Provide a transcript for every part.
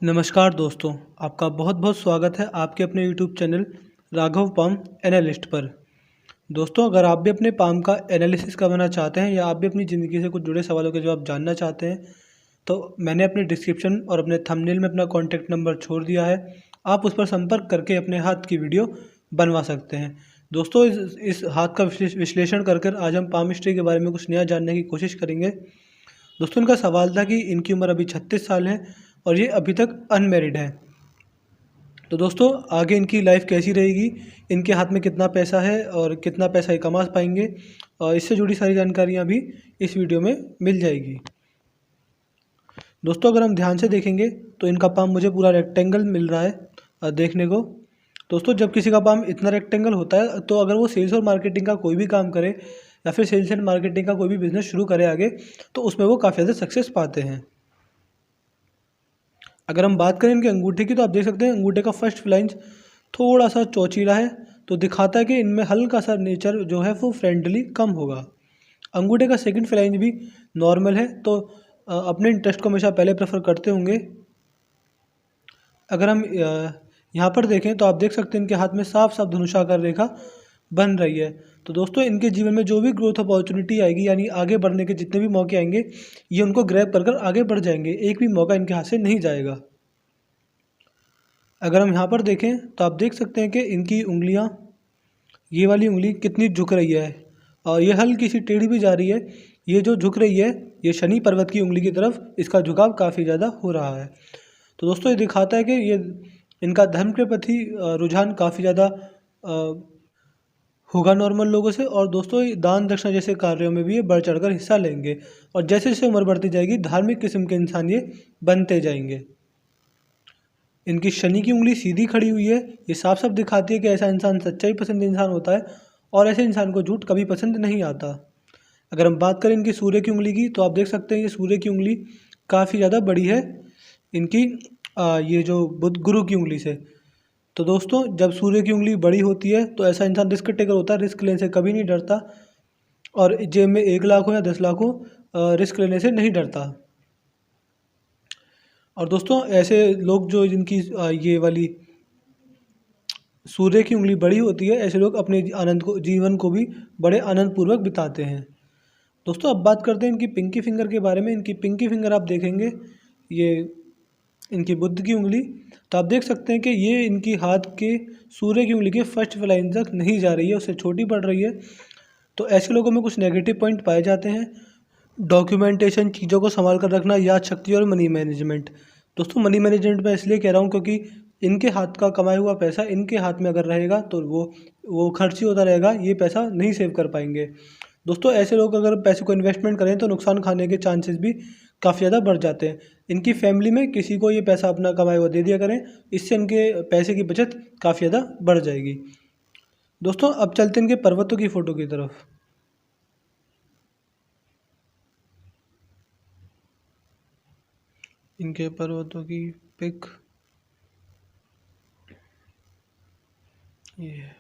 नमस्कार दोस्तों, आपका बहुत बहुत स्वागत है आपके अपने YouTube channel Raghav palm analyst पर। दोस्तों, अगर आप भी अपने पाम का एनालिसिस करवाना चाहते हैं या आप भी अपनी ज़िंदगी से कुछ जुड़े सवालों के जवाब जानना चाहते हैं, तो मैंने अपने डिस्क्रिप्शन और अपने थंबनेल में अपना कॉन्टैक्ट नंबर छोड़ दिया है। आप उस पर संपर्क करके अपने हाथ की वीडियो बनवा सकते हैं। दोस्तों, इस हाथ का विश्लेषण कर कर आज हम पामिस्ट्री के बारे में कुछ नया जानने की कोशिश करेंगे। दोस्तों, इनका सवाल था कि इनकी उम्र अभी 36 साल है और ये अभी तक अनमैरिड है। तो दोस्तों, आगे इनकी लाइफ कैसी रहेगी, इनके हाथ में कितना पैसा है और कितना पैसा ये कमा पाएंगे, और इससे जुड़ी सारी जानकारियाँ भी इस वीडियो में मिल जाएगी। दोस्तों, अगर हम ध्यान से देखेंगे तो इनका पाम मुझे पूरा रेक्टेंगल मिल रहा है देखने को। दोस्तों, जब किसी का पाम इतना रेक्टेंगल होता है तो अगर वो सेल्स और मार्केटिंग का कोई भी काम करे या फिर सेल्स एंड मार्केटिंग का कोई भी बिजनेस शुरू करे आगे, तो उसमें वो काफ़ी ज़्यादा सक्सेस पाते हैं। अगर हम बात करें इनके अंगूठे की, तो आप देख सकते हैं अंगूठे का फर्स्ट फ्लैंज थोड़ा सा चौचीला है, तो दिखाता है कि इनमें हल्का सा नेचर जो है वो फ्रेंडली कम होगा। अंगूठे का सेकंड फ्लैंज भी नॉर्मल है, तो अपने इंटरेस्ट को हमेशा पहले प्रेफर करते होंगे। अगर हम यहाँ पर देखें तो आप देख सकते हैं इनके हाथ में साफ साफ धनुषाकार रेखा बन रही है। तो दोस्तों, इनके जीवन में जो भी ग्रोथ अपॉर्चुनिटी आएगी, यानी आगे बढ़ने के जितने भी मौके आएंगे, ये उनको ग्रैब कर आगे बढ़ जाएंगे। एक भी मौका इनके हाथ से नहीं जाएगा। अगर हम यहाँ पर देखें तो आप देख सकते हैं कि इनकी उंगलियाँ, ये वाली उंगली कितनी झुक रही है और ये हल्की सी टेढ़ी भी जा रही है। ये जो झुक रही है, ये शनि पर्वत की उंगली की तरफ इसका झुकाव काफ़ी ज़्यादा हो रहा है। तो दोस्तों, ये दिखाता है कि ये इनका धर्म के प्रति रुझान काफ़ी ज़्यादा होगा नॉर्मल लोगों से। और दोस्तों, ये दान दक्षिणा जैसे कार्यों में भी ये बढ़ चढ़कर हिस्सा लेंगे और जैसे जैसे उम्र बढ़ती जाएगी धार्मिक किस्म के इंसान ये बनते जाएंगे। इनकी शनि की उंगली सीधी खड़ी हुई है, ये साफ साफ दिखाती है कि ऐसा इंसान सच्चाई पसंद इंसान होता है और ऐसे इंसान को झूठ कभी पसंद नहीं आता। अगर हम बात करें इनकी सूर्य की उंगली की, तो आप देख सकते हैं ये सूर्य की उंगली काफ़ी ज़्यादा बड़ी है इनकी ये जो बुध गुरु की उंगली से। तो दोस्तों, जब सूर्य की उंगली बड़ी होती है तो ऐसा इंसान रिस्क टेकर होता है, रिस्क लेने से कभी नहीं डरता और जेब में 1 लाख हो या 10 लाख हो, रिस्क लेने से नहीं डरता। और दोस्तों, ऐसे लोग जो जिनकी ये वाली सूर्य की उंगली बड़ी होती है, ऐसे लोग अपने आनंद को जीवन को भी बड़े आनंद पूर्वक बिताते हैं। दोस्तों, अब बात करते हैं इनकी पिंकी फिंगर के बारे में। इनकी पिंकी फिंगर आप देखेंगे, ये इनकी बुध की उंगली, तो आप देख सकते हैं कि ये इनकी हाथ के सूर्य की उंगली के फर्स्ट फ्लाइन तक नहीं जा रही है, उससे छोटी पड़ रही है। तो ऐसे लोगों में कुछ नेगेटिव पॉइंट पाए जाते हैं। डॉक्यूमेंटेशन, चीज़ों को संभाल कर रखना, याद शक्ति और मनी मैनेजमेंट। दोस्तों, मनी मैनेजमेंट मैं इसलिए कह रहा हूँ क्योंकि इनके हाथ का कमाया हुआ पैसा इनके हाथ में अगर रहेगा तो वो खर्च ही होता रहेगा, ये पैसा नहीं सेव कर पाएंगे। दोस्तों, ऐसे लोग अगर पैसे को इन्वेस्टमेंट करें तो नुकसान खाने के चांसेस भी काफ़ी ज़्यादा बढ़ जाते हैं। इनकी फैमिली में किसी को ये पैसा अपना कमाया हुआ दे दिया करें, इससे इनके पैसे की बचत काफ़ी ज़्यादा बढ़ जाएगी। दोस्तों, अब चलते हैं इनके पर्वतों की फ़ोटो की तरफ। इनके पर्वतों की पिक ये है।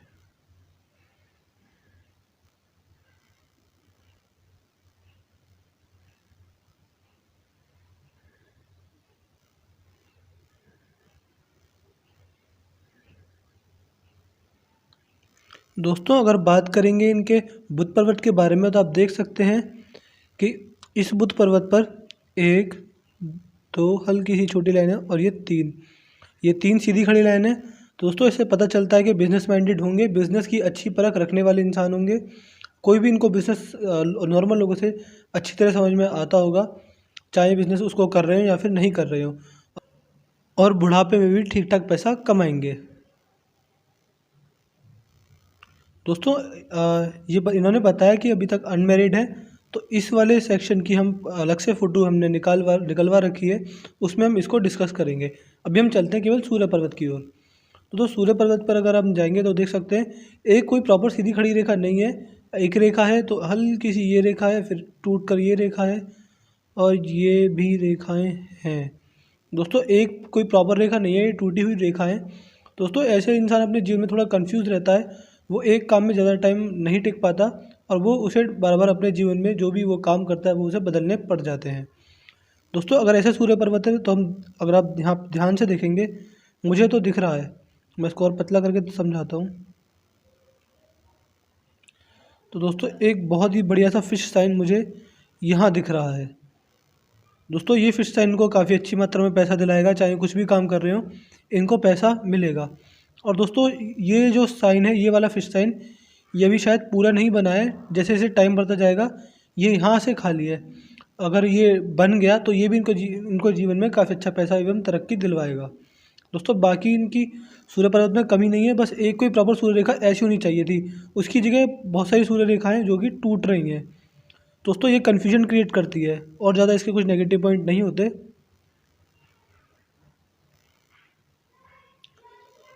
दोस्तों, अगर बात करेंगे इनके बुध पर्वत के बारे में, तो आप देख सकते हैं कि इस बुध पर्वत पर 1 2 हल्की सी छोटी लाइन है और ये तीन सीधी खड़ी लाइन है। तो दोस्तों, इससे पता चलता है कि बिजनेस माइंडेड होंगे, बिजनेस की अच्छी परख रखने वाले इंसान होंगे। कोई भी इनको बिजनेस नॉर्मल लोगों से अच्छी तरह समझ में आता होगा, चाहे बिजनेस उसको कर रहे हो या फिर नहीं कर रहे हो, और बुढ़ापे में भी ठीक ठाक पैसा कमाएंगे। दोस्तों, इन्होंने बताया कि अभी तक अनमैरिड है, तो इस वाले सेक्शन की हम अलग से फ़ोटो हमने निकलवा रखी है, उसमें हम इसको डिस्कस करेंगे। अभी हम चलते हैं केवल सूर्य पर्वत की ओर। तो सूर्य पर्वत पर अगर हम जाएंगे तो देख सकते हैं एक कोई प्रॉपर सीधी खड़ी रेखा नहीं है, एक रेखा है तो हल्की सी ये रेखा है, फिर टूट कर ये रेखा है और ये भी रेखाएं हैं। दोस्तों, एक कोई प्रॉपर रेखा नहीं है, ये टूटी हुई रेखा है। दोस्तों, ऐसे इंसान अपने जीवन में थोड़ा कंफ्यूज रहता है, वो एक काम में ज़्यादा टाइम नहीं टिक पाता और वो उसे बार बार अपने जीवन में जो भी वो काम करता है वो उसे बदलने पड़ जाते हैं। दोस्तों अगर ऐसे सूर्य पर्वत है तो हम, अगर आप यहाँ ध्यान से देखेंगे, मुझे तो दिख रहा है, मैं इसको और पतला करके तो समझाता हूँ। तो दोस्तों एक बहुत ही बढ़िया सा फिश साइन मुझे यहाँ दिख रहा है। दोस्तों ये फिश साइन इनको काफ़ी अच्छी मात्रा में पैसा दिलाएगा, चाहे कुछ भी काम कर रहे हो इनको पैसा मिलेगा। और दोस्तों ये जो साइन है, ये वाला फिश साइन, ये भी शायद पूरा नहीं बना है, जैसे जैसे टाइम बढ़ता जाएगा ये यहाँ से खाली है। अगर ये बन गया तो ये भी इनको जीवन में काफ़ी अच्छा पैसा एवं तरक्की दिलवाएगा। दोस्तों बाकी इनकी सूर्य पर्वत में कमी नहीं है, बस एक कोई प्रॉपर सूर्य रेखा ऐसी होनी चाहिए थी, उसकी जगह बहुत सारी सूर्य रेखाएं जो कि टूट रही हैं। दोस्तों ये कन्फ्यूजन क्रिएट करती है और ज़्यादा इसके कुछ नेगेटिव पॉइंट नहीं होते।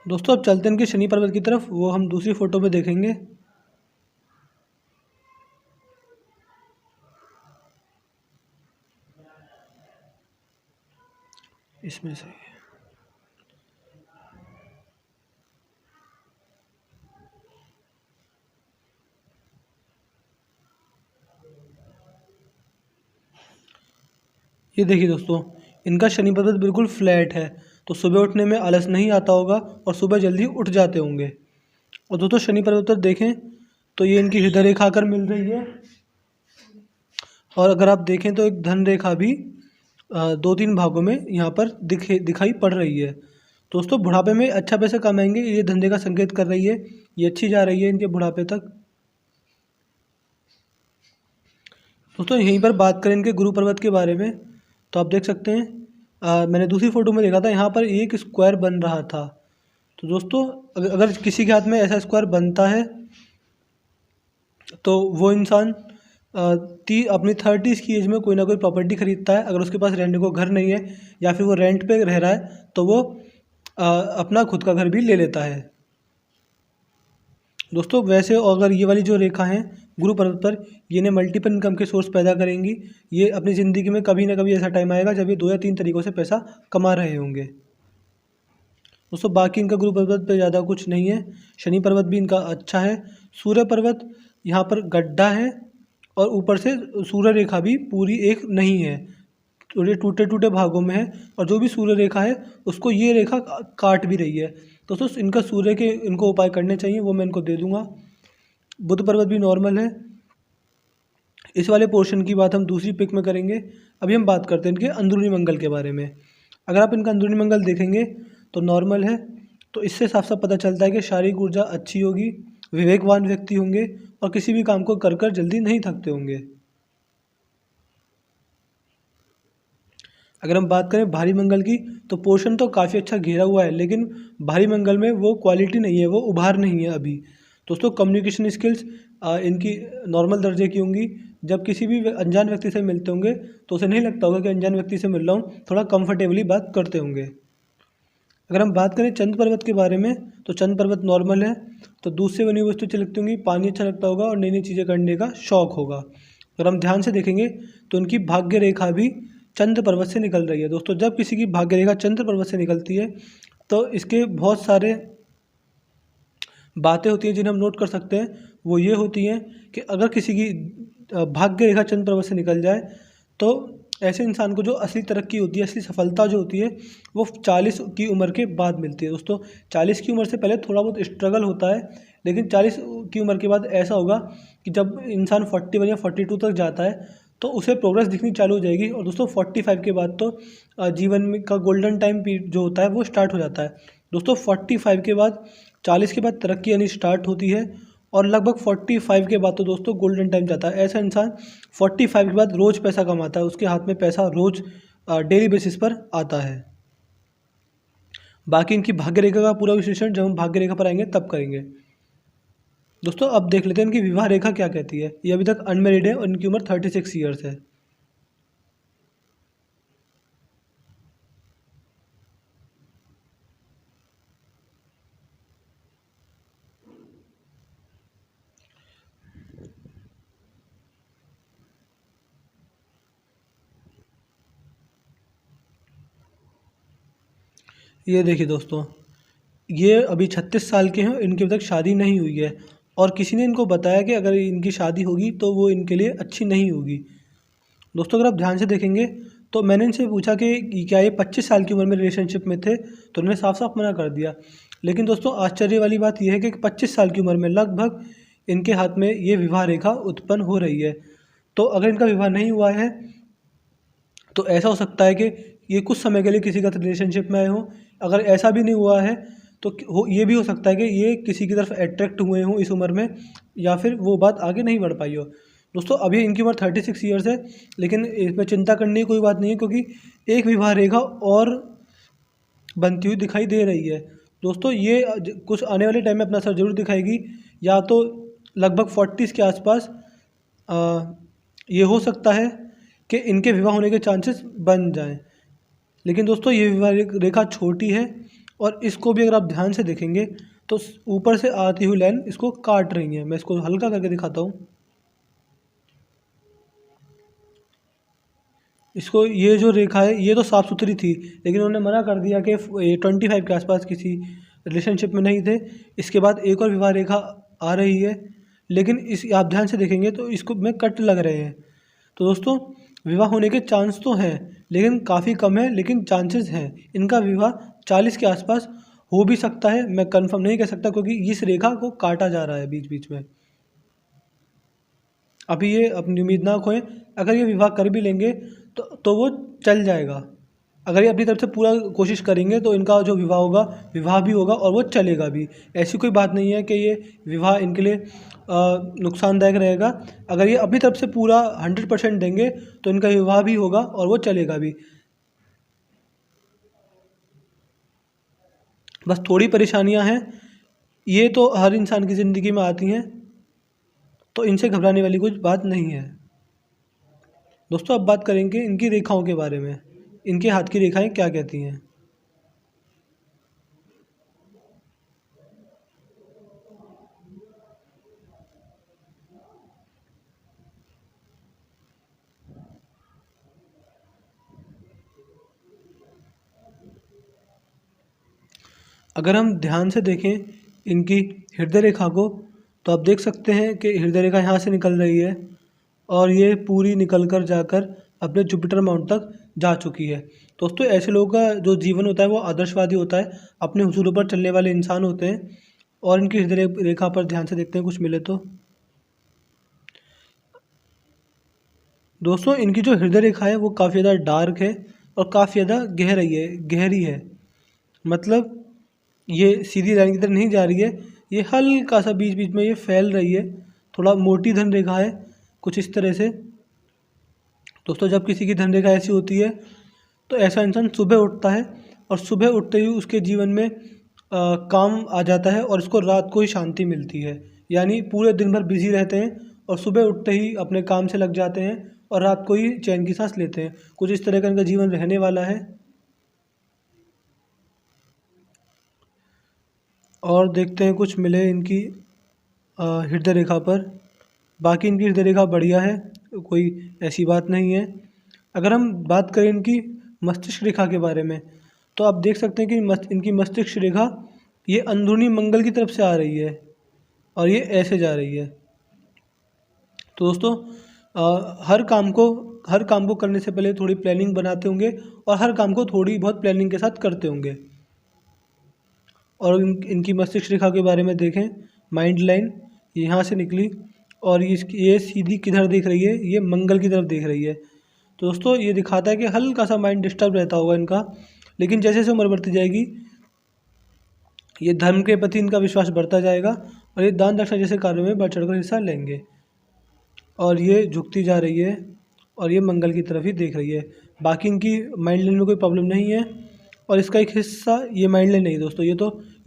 दोस्तों अब चलते हैं इनके शनि पर्वत की तरफ, वो हम दूसरी फोटो में देखेंगे। इसमें से ये देखिए दोस्तों, इनका शनि पर्वत बिल्कुल फ्लैट है, तो सुबह उठने में आलस नहीं आता होगा और सुबह जल्दी उठ जाते होंगे। और दोस्तों शनि पर्वत पर देखें तो ये इनकी हृदय रेखा आकर मिल रही है, और अगर आप देखें तो एक धन रेखा भी 2-3 भागों में यहाँ पर दिखाई पड़ रही है। दोस्तों बुढ़ापे में अच्छा पैसा कमाएंगे, ये धंधे का संकेत कर रही है, ये अच्छी जा रही है इनके बुढ़ापे तक। दोस्तों यहीं पर बात करें इनके गुरु पर्वत के बारे में, तो आप देख सकते हैं, मैंने दूसरी फोटो में देखा था यहाँ पर एक स्क्वायर बन रहा था। तो दोस्तों अगर किसी के हाथ में ऐसा स्क्वायर बनता है तो वो इंसान अपनी 30s की एज में कोई ना कोई प्रॉपर्टी खरीदता है। अगर उसके पास रहने को घर नहीं है या फिर वो रेंट पे रह रहा है तो वो अपना खुद का घर भी ले लेता है। दोस्तों वैसे अगर ये वाली जो रेखा है गुरु पर्वत पर, ये ने मल्टीपल इनकम के सोर्स पैदा करेंगी। ये अपनी ज़िंदगी में कभी ना कभी ऐसा टाइम आएगा जब ये 2 या 3 तरीक़ों से पैसा कमा रहे होंगे। दोस्तों बाकी इनका गुरु पर्वत पे ज़्यादा कुछ नहीं है। शनि पर्वत भी इनका अच्छा है। सूर्य पर्वत यहाँ पर गड्ढा है और ऊपर से सूर्य रेखा भी पूरी एक नहीं है, थोड़े टूटे टूटे भागों में है, और जो भी सूर्य रेखा है उसको ये रेखा काट भी रही है। दोस्तों इनका सूर्य के इनको उपाय करने चाहिए, वो मैं इनको दे दूंगा। बुध पर्वत भी नॉर्मल है। इस वाले पोर्शन की बात हम दूसरी पिक में करेंगे। अभी हम बात करते हैं इनके अंदरूनी मंगल के बारे में। अगर आप इनका अंदरूनी मंगल देखेंगे तो नॉर्मल है, तो इससे साफ साफ पता चलता है कि शारीरिक ऊर्जा अच्छी होगी, विवेकवान व्यक्ति होंगे और किसी भी काम को कर कर जल्दी नहीं थकते होंगे। अगर हम बात करें भारी मंगल की, तो पोर्शन तो काफ़ी अच्छा घेरा हुआ है, लेकिन भारी मंगल में वो क्वालिटी नहीं है, वो उभार नहीं है अभी। दोस्तों कम्युनिकेशन स्किल्स इनकी नॉर्मल दर्जे की होंगी। जब किसी भी अनजान व्यक्ति से मिलते होंगे तो उसे नहीं लगता होगा कि अनजान व्यक्ति से मिल रहा हूँ, थोड़ा कंफर्टेबली बात करते होंगे। अगर हम बात करें चंद्र पर्वत के बारे में, तो चंद्र पर्वत नॉर्मल है, तो दूध से बनी वस्तु अच्छी लगती होंगी, पानी अच्छा लगता होगा और नई नई चीज़ें करने का शौक होगा। अगर हम ध्यान से देखेंगे तो उनकी भाग्य रेखा भी चंद्र पर्वत से निकल रही है। दोस्तों जब किसी की भाग्य रेखा चंद्र पर्वत से निकलती है तो इसके बहुत सारे बातें होती हैं जिन्हें हम नोट कर सकते हैं। वो ये होती हैं कि अगर किसी की भाग्य रेखा चंद्र पर्वत से निकल जाए तो ऐसे इंसान को जो असली तरक्की होती है, असली सफलता जो होती है, वो 40 की उम्र के बाद मिलती है। दोस्तों 40 की उम्र से पहले थोड़ा बहुत स्ट्रगल होता है, लेकिन 40 की उम्र के बाद ऐसा होगा कि जब इंसान 41 या 42 तक जाता है तो उसे प्रोग्रेस दिखनी चालू हो जाएगी। और दोस्तों 45 के बाद तो जीवन में का गोल्डन टाइम जो होता है वो स्टार्ट हो जाता है। दोस्तों 45 के बाद 40 के बाद तरक्की यानी स्टार्ट होती है, और लगभग 45 के बाद तो दोस्तों गोल्डन टाइम जाता है। ऐसा इंसान 45 के बाद रोज़ पैसा कमाता है, उसके हाथ में पैसा रोज़ डेली बेसिस पर आता है। बाकी इनकी भाग्य रेखा का पूरा विश्लेषण जब हम भाग्य रेखा पर आएंगे तब करेंगे। दोस्तों अब देख लेते हैं इनकी विवाह रेखा क्या कहती है। ये अभी तक अनमेरिड है और इनकी उम्र 36 ईयर्स है। ये देखिए दोस्तों, ये अभी 36 साल के हैं, इनकी अभी तक शादी नहीं हुई है, और किसी ने इनको बताया कि अगर इनकी शादी होगी तो वो इनके लिए अच्छी नहीं होगी। दोस्तों अगर आप ध्यान से देखेंगे तो मैंने इनसे पूछा कि क्या ये 25 साल की उम्र में रिलेशनशिप में थे, तो उन्होंने साफ साफ मना कर दिया। लेकिन दोस्तों आश्चर्य वाली बात यह है कि 25 साल की उम्र में लगभग इनके हाथ में ये विवाह रेखा उत्पन्न हो रही है। तो अगर इनका विवाह नहीं हुआ है तो ऐसा हो सकता है कि ये कुछ समय के लिए किसी का रिलेशनशिप में आए हों। अगर ऐसा भी नहीं हुआ है तो ये भी हो सकता है कि ये किसी की तरफ अट्रैक्ट हुए हों इस उम्र में, या फिर वो बात आगे नहीं बढ़ पाई हो। दोस्तों अभी इनकी उम्र 36 ईयर्स है, लेकिन इसमें चिंता करने की कोई बात नहीं है, क्योंकि एक विवाह रेखा और बनती हुई दिखाई दे रही है। दोस्तों ये कुछ आने वाले टाइम में अपना असर जरूर दिखाएगी, या तो लगभग 40 के आसपास ये हो सकता है कि इनके विवाह होने के चांसेस बन जाएं। लेकिन दोस्तों ये विवाह रेखा छोटी है, और इसको भी अगर आप ध्यान से देखेंगे तो ऊपर से आती हुई लाइन इसको काट रही है। मैं इसको हल्का करके दिखाता हूँ। इसको ये जो रेखा है ये तो साफ़ सुथरी थी, लेकिन उन्होंने मना कर दिया कि 25 के आसपास किसी रिलेशनशिप में नहीं थे। इसके बाद एक और विवाह रेखा आ रही है, लेकिन इस आप ध्यान से देखेंगे तो इसको में कट लग रहे हैं। तो दोस्तों विवाह होने के चांस तो हैं, लेकिन काफ़ी कम है, लेकिन चांसेस हैं। इनका विवाह 40 के आसपास हो भी सकता है, मैं कंफर्म नहीं कह सकता, क्योंकि इस रेखा को काटा जा रहा है बीच बीच में। अभी ये अपनी उम्मीद ना खोएं। अगर ये विवाह कर भी लेंगे तो वो चल जाएगा। अगर ये अपनी तरफ से पूरा कोशिश करेंगे तो इनका जो विवाह होगा, विवाह भी होगा और वो चलेगा भी। ऐसी कोई बात नहीं है कि ये विवाह इनके लिए नुकसानदायक रहेगा। अगर ये अपनी तरफ से पूरा 100% देंगे तो इनका विवाह भी होगा और वो चलेगा भी। बस थोड़ी परेशानियां हैं, ये तो हर इंसान की ज़िंदगी में आती हैं, तो इनसे घबराने वाली कुछ बात नहीं है। दोस्तों अब बात करेंगे इनकी रेखाओं के बारे में। इनके हाथ की रेखाएं क्या कहती हैं। अगर हम ध्यान से देखें इनकी हृदय रेखा को, तो आप देख सकते हैं कि हृदय रेखा यहाँ से निकल रही है और ये पूरी निकल कर जाकर अपने जुपिटर माउंट तक जा चुकी है। दोस्तों ऐसे लोगों का जो जीवन होता है वो आदर्शवादी होता है, अपने हुजूरों पर चलने वाले इंसान होते हैं। और इनकी हृदय रेखा पर ध्यान से देखते हैं कुछ मिले तो। दोस्तों इनकी जो हृदय रेखा है वो काफ़ी ज़्यादा डार्क है और काफ़ी ज़्यादा गहरी है। मतलब ये सीधी लाइन की तरह नहीं जा रही है, ये हल्का सा बीच बीच में ये फैल रही है। थोड़ा मोटी धन रेखा है कुछ इस तरह से। दोस्तों जब किसी की धन रेखा ऐसी होती है तो ऐसा इंसान सुबह उठता है और सुबह उठते ही उसके जीवन में काम आ जाता है और इसको रात को ही शांति मिलती है। यानी पूरे दिन भर बिजी रहते हैं और सुबह उठते ही अपने काम से लग जाते हैं और रात को ही चैन की सांस लेते हैं। कुछ इस तरह का इनका जीवन रहने वाला है। और देखते हैं कुछ मिले इनकी हृदय रेखा पर। बाकी इनकी हृदय रेखा बढ़िया है, कोई ऐसी बात नहीं है। अगर हम बात करें इनकी मस्तिष्क रेखा के बारे में, तो आप देख सकते हैं कि इनकी मस्तिष्क रेखा ये अंदरूनी मंगल की तरफ से आ रही है और ये ऐसे जा रही है। तो दोस्तों हर काम को करने से पहले थोड़ी प्लानिंग बनाते होंगे और हर काम को थोड़ी बहुत प्लानिंग के साथ करते होंगे। और इनकी मस्तिष्क रेखा के बारे में देखें, माइंड लाइन यहाँ से निकली और ये सीधी किधर देख रही है, ये मंगल की तरफ देख रही है। तो दोस्तों ये दिखाता है कि हल्का सा माइंड डिस्टर्ब रहता होगा इनका, लेकिन जैसे जैसे उम्र बढ़ती जाएगी ये धर्म के प्रति इनका विश्वास बढ़ता जाएगा और ये दान दक्षिणा जैसे कार्यों में बढ़ चढ़कर हिस्सा लेंगे। और ये झुकती जा रही है और ये मंगल की तरफ ही देख रही है। बाकी इनकी माइंड लाइन में कोई प्रॉब्लम नहीं है और इसका एक हिस्सा ये माइंड लाइन नहीं दोस्तों,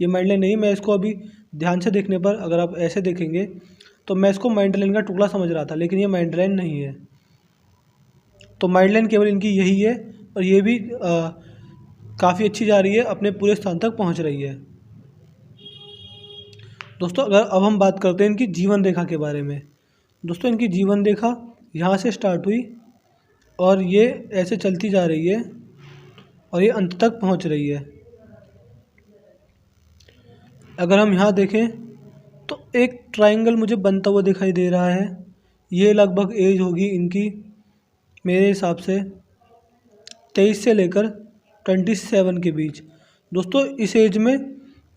ये माइंड लाइन नहीं। मैं इसको अभी ध्यान से देखने पर अगर आप ऐसे देखेंगे तो मैं इसको माइंड लाइन का टुकड़ा समझ रहा था, लेकिन ये माइंड लाइन नहीं है। तो माइंड लाइन केवल इनकी यही है और ये भी काफ़ी अच्छी जा रही है, अपने पूरे स्थान तक पहुंच रही है। दोस्तों अगर अब हम बात करते हैं इनकी जीवन रेखा के बारे में। दोस्तों इनकी जीवन रेखा यहाँ से स्टार्ट हुई और ये ऐसे चलती जा रही है और ये अंत तक पहुँच रही है। अगर हम यहाँ देखें तो एक ट्रायंगल मुझे बनता हुआ दिखाई दे रहा है। ये लगभग एज होगी इनकी मेरे हिसाब से 23 से लेकर 27 के बीच। दोस्तों इस एज में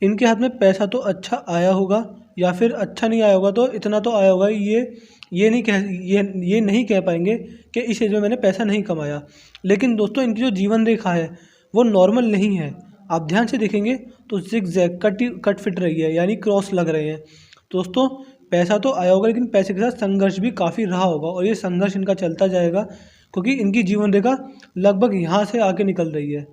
इनके हाथ में पैसा तो अच्छा आया होगा, या फिर अच्छा नहीं आया होगा तो इतना तो आया होगा, ये नहीं कह पाएंगे कि इस एज में मैंने पैसा नहीं कमाया। लेकिन दोस्तों इनकी जो जीवन रेखा है वो नॉर्मल नहीं है। आप ध्यान से देखेंगे तो जिगजैग कट फिट रही है, यानी क्रॉस लग रहे हैं। दोस्तों पैसा तो आया होगा, लेकिन पैसे के साथ संघर्ष भी काफ़ी रहा होगा, और ये संघर्ष इनका चलता जाएगा, क्योंकि इनकी जीवन रेखा लगभग यहाँ से आके निकल रही है,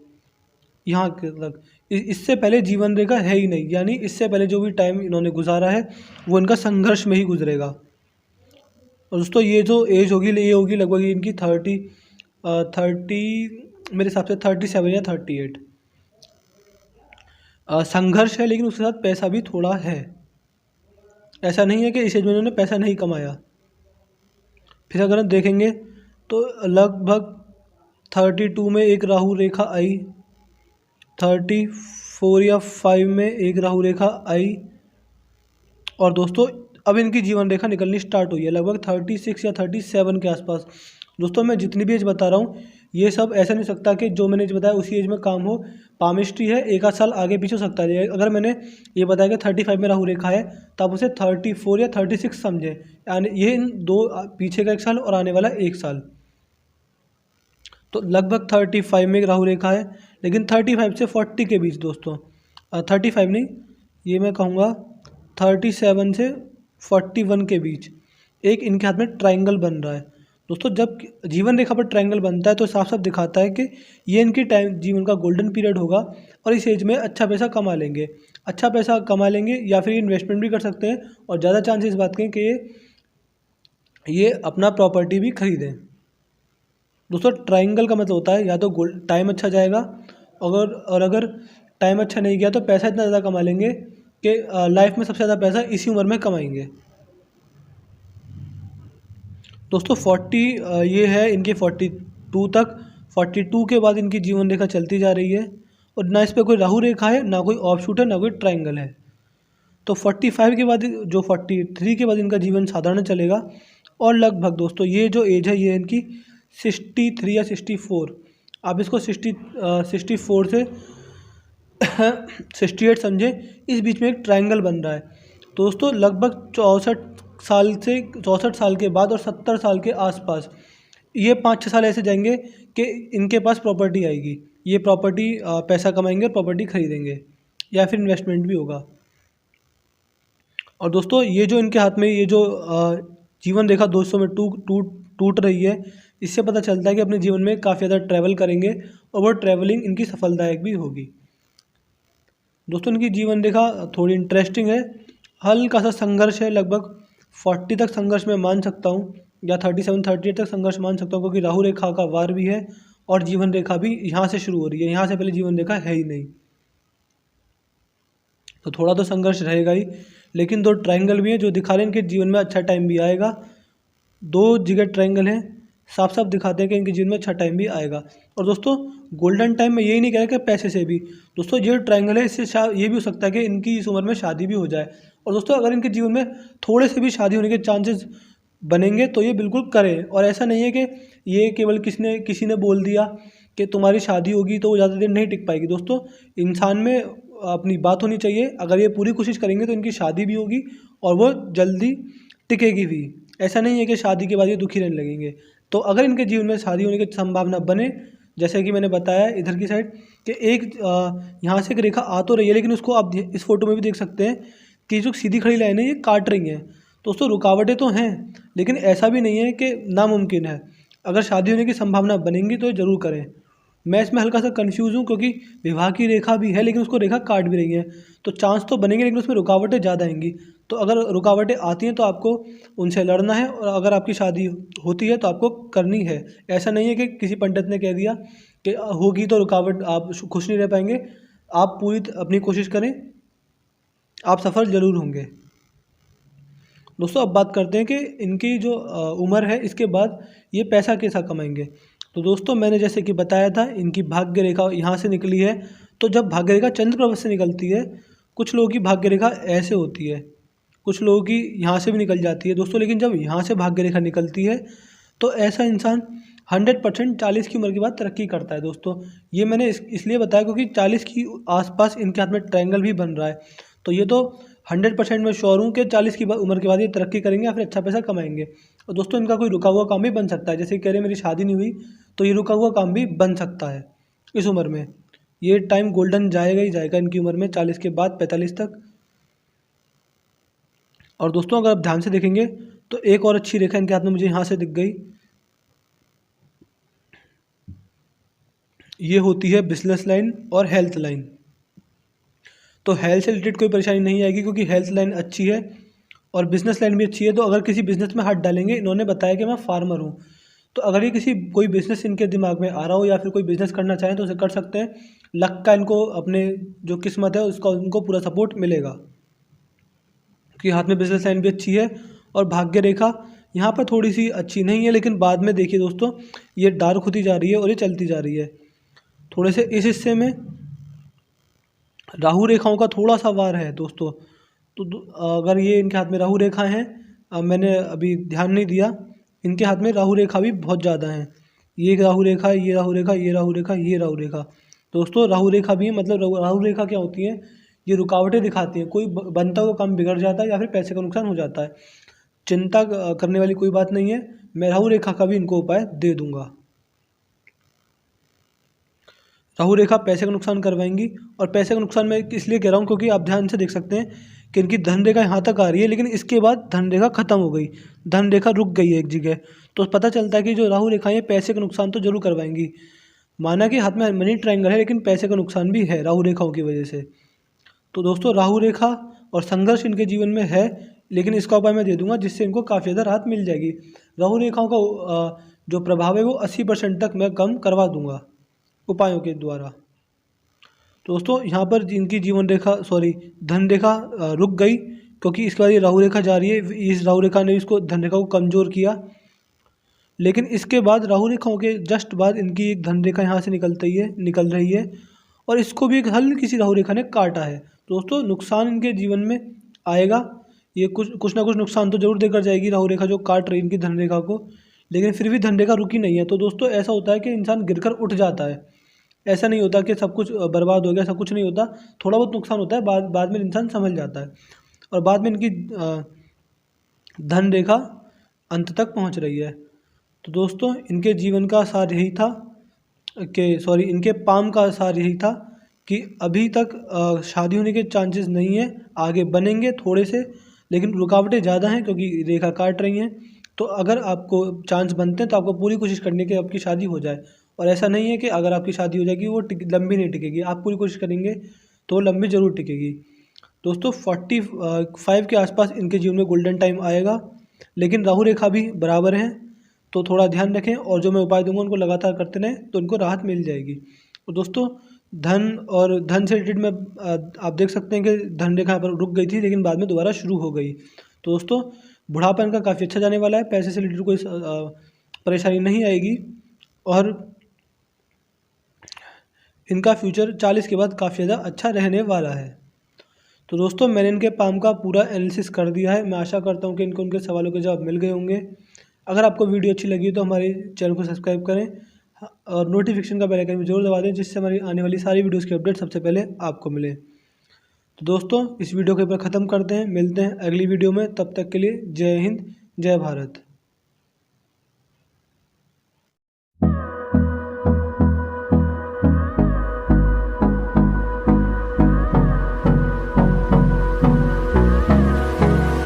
यहाँ के तक। इससे पहले जीवन रेखा है ही नहीं, यानी इससे पहले जो भी टाइम इन्होंने गुजारा है वो इनका संघर्ष में ही गुजरेगा। और दोस्तों ये जो एज होगी ये होगी लगभग इनकी 30 मेरे हिसाब से 37 या 38। संघर्ष है, लेकिन उसके साथ पैसा भी थोड़ा है। ऐसा नहीं है कि इस एज में इन्होंने पैसा नहीं कमाया। फिर अगर हम देखेंगे तो लगभग 32 में एक राहु रेखा आई, 34 या 5 में एक राहु रेखा आई, और दोस्तों अब इनकी जीवन रेखा निकलनी स्टार्ट हुई है लगभग 36 या 37 के आसपास। दोस्तों मैं जितनी भी एज बता रहा हूँ ये सब ऐसा नहीं सकता कि जो मैंने बताया उसी एज में काम हो। पामिस्ट्री है, एक आध साल आगे पीछे हो सकता है। अगर मैंने ये बताया कि 35 में राहु रेखा है तो आप उसे 34 या 36 समझें, यानी ये इन दो पीछे का 1 साल और आने वाला 1 साल। तो लगभग 35 में राहु रेखा है, लेकिन 35 से 40 के बीच दोस्तों, 35 नहीं, ये मैं कहूँगा 37 से 41 के बीच एक इनके हाथ में ट्रायंगल बन रहा है। दोस्तों जब जीवन रेखा पर ट्रायंगल बनता है तो साफ साफ दिखाता है कि ये इनकी टाइम जीवन का गोल्डन पीरियड होगा, और इस एज में अच्छा पैसा कमा लेंगे। अच्छा पैसा कमा लेंगे या फिर इन्वेस्टमेंट भी कर सकते हैं, और ज़्यादा चांसेस इस बात के हैं कि ये अपना प्रॉपर्टी भी खरीदें। दोस्तों ट्रायंगल का मतलब होता है या तो टाइम अच्छा जाएगा, अगर टाइम अच्छा नहीं गया तो पैसा इतना ज़्यादा कमा लेंगे कि लाइफ में सबसे ज़्यादा पैसा इसी उम्र में कमाएंगे। दोस्तों 40 ये है इनके 42 तक। 42 के बाद इनकी जीवन रेखा चलती जा रही है, और ना इस पर कोई राहु रेखा है, ना कोई ऑफशूट है, ना कोई ट्रायंगल है। तो 45 के बाद जो 43 के बाद इनका जीवन साधारण चलेगा, और लगभग दोस्तों ये जो एज है ये इनकी 63 या 64, आप इसको 64 से 68 समझे, इस बीच में एक ट्रायंगल बन रहा है। तो दोस्तों लगभग 64 साल के बाद और 70 साल के आसपास ये 5-6 साल ऐसे जाएंगे कि इनके पास प्रॉपर्टी आएगी। ये प्रॉपर्टी पैसा कमाएंगे और प्रॉपर्टी खरीदेंगे, या फिर इन्वेस्टमेंट भी होगा। और दोस्तों ये जो इनके हाथ में ये जो जीवन रेखा दोस्तों में टूट रही है, इससे पता चलता है कि अपने जीवन में काफ़ी ज़्यादा ट्रैवल करेंगे, और वो ट्रैवलिंग इनकी सफलदायक भी होगी। दोस्तों इनकी जीवन रेखा थोड़ी इंटरेस्टिंग है, हल्का सा संघर्ष है, लगभग 40 तक संघर्ष मैं मान सकता हूँ, या 37-38 तक संघर्ष मान सकता हूँ, क्योंकि राहु रेखा का वार भी है और जीवन रेखा भी यहाँ से शुरू हो रही है, यहाँ से पहले जीवन रेखा है ही नहीं, तो थोड़ा तो संघर्ष रहेगा ही। लेकिन 2 ट्रायंगल भी हैं जो दिखा रहे हैं इनके जीवन में अच्छा टाइम भी आएगा। 2 जगह ट्रायंगल हैं, साफ साफ दिखाते हैं कि इनके जीवन में अच्छा टाइम भी आएगा। और दोस्तों गोल्डन टाइम में यही नहीं कह रहा कि पैसे से भी, दोस्तों ये ट्रायंगल है, इससे ये भी हो सकता है कि इनकी इस उम्र में शादी भी हो जाए। और दोस्तों अगर इनके जीवन में थोड़े से भी शादी होने के चांसेस बनेंगे तो ये बिल्कुल करें। और ऐसा नहीं है कि ये केवल किसी ने बोल दिया कि तुम्हारी शादी होगी तो वो ज़्यादा दिन नहीं टिक पाएगी। दोस्तों इंसान में अपनी बात होनी चाहिए, अगर ये पूरी कोशिश करेंगे तो इनकी शादी भी होगी और वो जल्दी टिकेगी भी। ऐसा नहीं है कि शादी के बाद ये दुखी रहने लगेंगे। तो अगर इनके जीवन में शादी होने की संभावना बने, जैसे कि मैंने बताया इधर की साइड कि एक यहाँ से एक रेखा आ तो रही है, लेकिन उसको आप इस फोटो में भी देख सकते हैं कि जो सीधी खड़ी लाइन है ये काट रही हैं। दोस्तों रुकावटें तो हैं, लेकिन ऐसा भी नहीं है कि नामुमकिन है। अगर शादी होने की संभावना बनेंगी तो ज़रूर करें। मैं इसमें हल्का सा कंफ्यूज हूँ, क्योंकि विवाह की रेखा भी है लेकिन उसको रेखा काट भी रही है, तो चांस तो बनेंगे लेकिन उसमें रुकावटें ज़्यादा आएंगी। तो अगर रुकावटें आती हैं तो आपको उनसे लड़ना है, और अगर आपकी शादी होती है तो आपको करनी है। ऐसा नहीं है कि किसी पंडित ने कह दिया कि होगी तो रुकावट, आप खुश नहीं रह पाएंगे। आप पूरी अपनी कोशिश करें, आप सफल ज़रूर होंगे। दोस्तों अब बात करते हैं कि इनकी जो उम्र है इसके बाद ये पैसा कैसा कमाएंगे। तो दोस्तों मैंने जैसे कि बताया था इनकी भाग्य रेखा यहाँ से निकली है। तो जब भाग्य रेखा चंद्र प्रभाव से निकलती है, कुछ लोगों की भाग्य रेखा ऐसे होती है, कुछ लोगों की यहाँ से भी निकल जाती है दोस्तों। लेकिन जब यहाँ से भाग्य रेखा निकलती है तो ऐसा इंसान 100% 40 की उम्र के बाद तरक्की करता है दोस्तों। ये मैंने इसलिए बताया क्योंकि 40 की आसपास इनके हाथ में ट्रायंगल भी बन रहा है। तो ये तो 100% मैं श्योर हूँ कि 40 की उम्र के बाद ये तरक्की करेंगे या फिर अच्छा पैसा कमाएंगे। और दोस्तों इनका कोई रुका हुआ काम भी बन सकता है, जैसे कह रहे मेरी शादी नहीं हुई, तो ये रुका हुआ काम भी बन सकता है इस उम्र में। ये टाइम गोल्डन जाएगा ही जाएगा इनकी उम्र में, 40 के बाद 45 तक। और दोस्तों अगर आप ध्यान से देखेंगे तो एक और अच्छी रेखा इनके हाथ में मुझे यहाँ से दिख गई, ये होती है बिजनेस लाइन और हेल्थ लाइन। तो हेल्थ से रिलेटेड कोई परेशानी नहीं आएगी क्योंकि हेल्थ लाइन अच्छी है और बिजनेस लाइन भी अच्छी है। तो अगर किसी बिज़नेस में हाथ डालेंगे, इन्होंने बताया कि मैं फार्मर हूँ, तो अगर ये कोई बिज़नेस इनके दिमाग में आ रहा हो या फिर कोई बिज़नेस करना चाहें तो उसे कर सकते हैं। लक का इनको अपने जो किस्मत है उसका उनको पूरा सपोर्ट मिलेगा कि हाथ में बिजनेस लाइन भी अच्छी है। और भाग्य रेखा यहाँ पर थोड़ी सी अच्छी नहीं है, लेकिन बाद में देखिए दोस्तों ये डार्क होती जा रही है और ये चलती जा रही है। थोड़े से इस हिस्से में राहु रेखाओं का थोड़ा सा वार है दोस्तों। तो अगर ये इनके हाथ में राहु रेखा हैं, मैंने अभी ध्यान नहीं दिया, इनके हाथ में राहु रेखा भी बहुत ज़्यादा है। ये एक राहु रेखा, ये राहु रेखा, ये राहु रेखा, ये राहु रेखा। दोस्तों राहु रेखा भी है, मतलब राहु रेखा क्या होती है, ये रुकावटें दिखाती हैं। कोई बनता हुआ काम बिगड़ जाता है या फिर पैसे का नुकसान हो जाता है। चिंता करने वाली कोई बात नहीं है, मैं राहु रेखा का भी इनको उपाय दे दूंगा। राहु रेखा पैसे का नुकसान करवाएंगी। और पैसे का नुकसान मैं इसलिए कह रहा हूँ क्योंकि आप ध्यान से देख सकते हैं कि इनकी धन रेखा यहाँ तक आ रही है, लेकिन इसके बाद धन रेखा खत्म हो गई, धन रेखा रुक गई है एक जगह। तो पता चलता है कि जो राहु रेखा है पैसे का नुकसान तो जरूर करवाएंगी। माना कि हाथ में मनी ट्रायंगल है, लेकिन पैसे का नुकसान भी है राहु रेखाओं की वजह से। तो दोस्तों राहु रेखा और संघर्ष इनके जीवन में है, लेकिन इसका उपाय मैं दे दूंगा जिससे इनको काफ़ी ज़्यादा राहत मिल जाएगी। राहु रेखाओं का जो प्रभाव है वो 80% तक मैं कम करवा दूंगा उपायों के द्वारा। दोस्तों यहाँ पर इनकी जीवन रेखा धन रेखा रुक गई क्योंकि इसके बाद ये राहु रेखा जा रही है। इस राहु रेखा ने इसको धन रेखा को कमज़ोर किया, लेकिन इसके बाद राहु रेखाओं के जस्ट बाद इनकी एक धन रेखा यहाँ से निकल रही है और इसको भी एक हल्की सी राहु रेखा ने काटा है। दोस्तों नुकसान इनके जीवन में आएगा, ये कुछ ना कुछ नुकसान तो जरूर देकर जाएगी राहु रेखा जो काट रही है इनकी धन रेखा को, लेकिन फिर भी धन रेखा रुकी नहीं है। तो दोस्तों ऐसा होता है कि इंसान गिरकर उठ जाता है, ऐसा नहीं होता कि सब कुछ बर्बाद हो गया, सब कुछ नहीं होता, थोड़ा बहुत नुकसान होता है, बाद में इंसान संभल जाता है। और बाद में इनकी धन रेखा अंत तक पहुंच रही है। तो दोस्तों इनके जीवन का सार यही था इनके पाम का सार यही था कि अभी तक शादी होने के चांसेस नहीं है, आगे बनेंगे थोड़े से, लेकिन रुकावटें ज़्यादा हैं क्योंकि रेखा काट रही हैं। तो अगर आपको चांस बनते हैं तो आपको पूरी कोशिश करनी है कि आपकी शादी हो जाए। और ऐसा नहीं है कि अगर आपकी शादी हो जाएगी वो लंबी नहीं टिकेगी, आप पूरी कोशिश करेंगे तो लंबी ज़रूर टिकेगी। दोस्तों 45 के आसपास इनके जीवन में गोल्डन टाइम आएगा, लेकिन राहु रेखा भी बराबर है, तो थोड़ा ध्यान रखें और जो मैं उपाय दूंगा उनको लगातार करते रहें तो इनको राहत मिल जाएगी। तो दोस्तों धन से रिलेटेड में आप देख सकते हैं कि धन रेखा पर रुक गई थी लेकिन बाद में दोबारा शुरू हो गई। तो दोस्तों बुढ़ापा इनका काफ़ी अच्छा जाने वाला है, पैसे से रिलेटेड कोई परेशानी नहीं आएगी और इनका फ्यूचर 40 के बाद काफ़ी ज़्यादा अच्छा रहने वाला है। तो दोस्तों मैंने इनके पाम का पूरा एनालिसिस कर दिया है। मैं आशा करता हूँ कि इनको उनके सवालों के जवाब मिल गए होंगे। अगर आपको वीडियो अच्छी लगी तो हमारे चैनल को सब्सक्राइब करें और नोटिफिकेशन का बेल आइकन भी जरूर दबा दें, जिससे हमारी आने वाली सारी वीडियोस की अपडेट सबसे पहले आपको मिले। तो दोस्तों इस वीडियो के ऊपर ख़त्म करते हैं, मिलते हैं अगली वीडियो में, तब तक के लिए जय हिंद जय भारत।